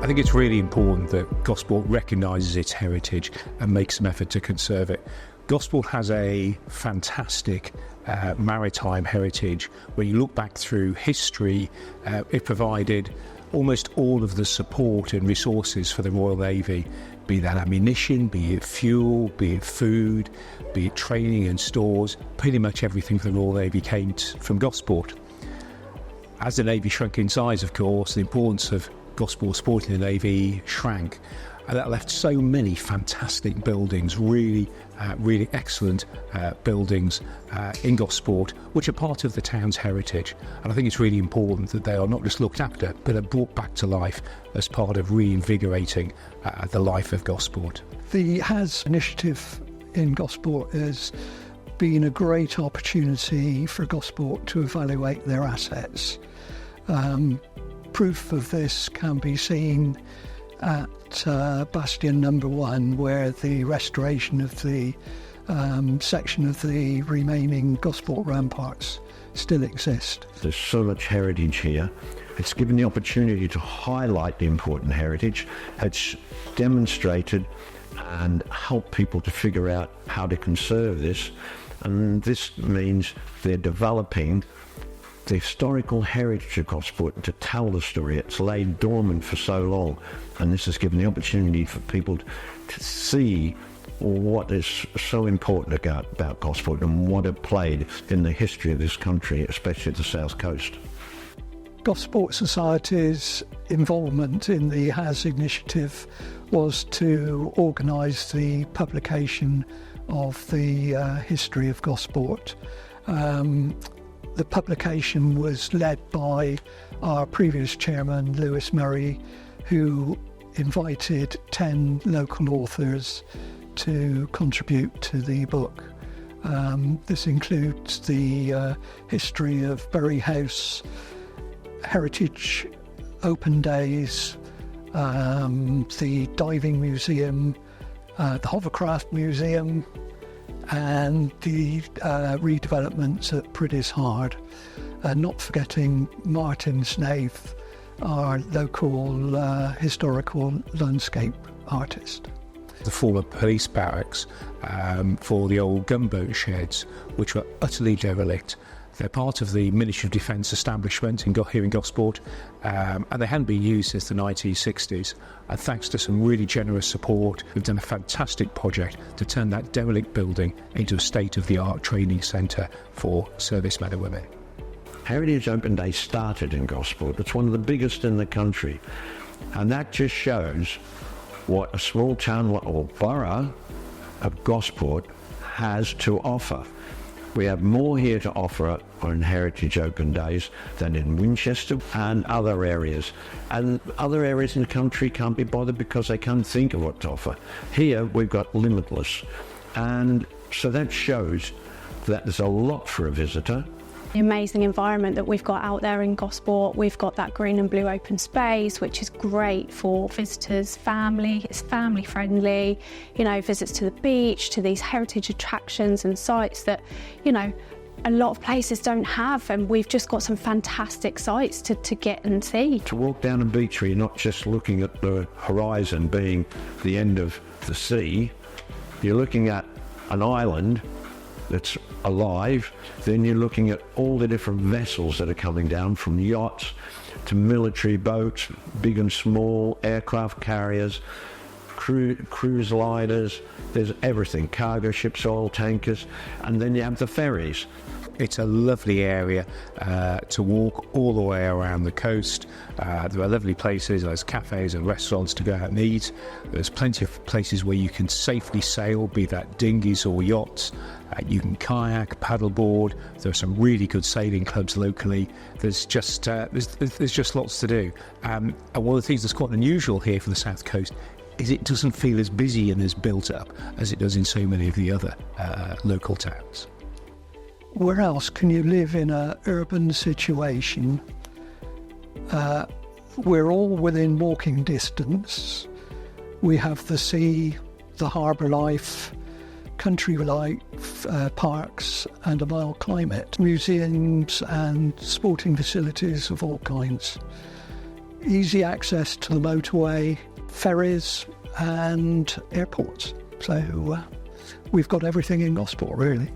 I think it's really important that Gosport recognises its heritage and makes some effort to conserve it. Gosport has a fantastic maritime heritage. When you look back through history, it provided almost all of the support and resources for the Royal Navy, be that ammunition, be it fuel, be it food, be it training and stores. Pretty much everything for the Royal Navy came from Gosport. As the Navy shrunk in size, of course, the importance of Gosport supporting the Navy shrank, and that left so many fantastic buildings, really excellent buildings in Gosport, which are part of the town's heritage. And I think it's really important that they are not just looked after, but are brought back to life as part of reinvigorating the life of Gosport. The HAS initiative in Gosport has been a great opportunity for Gosport to evaluate their assets. Proof of this can be seen at Bastion number 1, where the restoration of the section of the remaining Gosport ramparts still exist. There's so much heritage here. It's given the opportunity to highlight the important heritage. It's demonstrated and helped people to figure out how to conserve this. And this means they're developing the historical heritage of Gosport to tell the story. It's laid dormant for so long, and this has given the opportunity for people to see what is so important about Gosport and what it played in the history of this country, especially the South Coast. Gosport Society's involvement in the HAS initiative was to organise the publication of the history of Gosport. The publication was led by our previous chairman, Lewis Murray, who invited 10 local authors to contribute to the book. This includes the history of Bury House, Heritage Open Days, the Diving Museum, the Hovercraft Museum, and the redevelopments at Priddy's Hard, not forgetting Martin Snaith, our local historical landscape artist. The former police barracks for the old gunboat sheds, which were utterly derelict. They're part of the Ministry of Defence establishment here in Gosport, and they hadn't been used since the 1960s. And thanks to some really generous support, we've done a fantastic project to turn that derelict building into a state-of-the-art training centre for servicemen and women. Heritage Open Day started in Gosport. It's one of the biggest in the country, and that just shows what a small town or borough of Gosport has to offer. We have more here to offer on Heritage Open Days than in Winchester and other areas. And other areas in the country can't be bothered because they can't think of what to offer. Here we've got limitless. And so that shows that there's a lot for a visitor. The amazing environment that we've got out there in Gosport. We've got that green and blue open space, which is great for visitors, family. It's family friendly, visits to the beach, to these heritage attractions and sites that, a lot of places don't have, and we've just got some fantastic sites to get and see. To walk down a beach where you're not just looking at the horizon being the end of the sea, you're looking at an island that's alive, then you're looking at all the different vessels that are coming down, from yachts to military boats, big and small, aircraft carriers, cruise liners, there's everything, cargo ships, oil tankers, and then you have the ferries. It's a lovely area to walk all the way around the coast. There are lovely places, there's cafes and restaurants to go out and eat. There's plenty of places where you can safely sail, be that dinghies or yachts. You can kayak, paddleboard. There are some really good sailing clubs locally. There's just lots to do. And one of the things that's quite unusual here for the South Coast is it doesn't feel as busy and as built up as it does in so many of the other local towns. Where else can you live in an urban situation? We're all within walking distance. We have the sea, the harbour life, country life, parks and a mild climate, museums and sporting facilities of all kinds. easy access to the motorway, ferries and airports. So we've got everything in Gosport, really.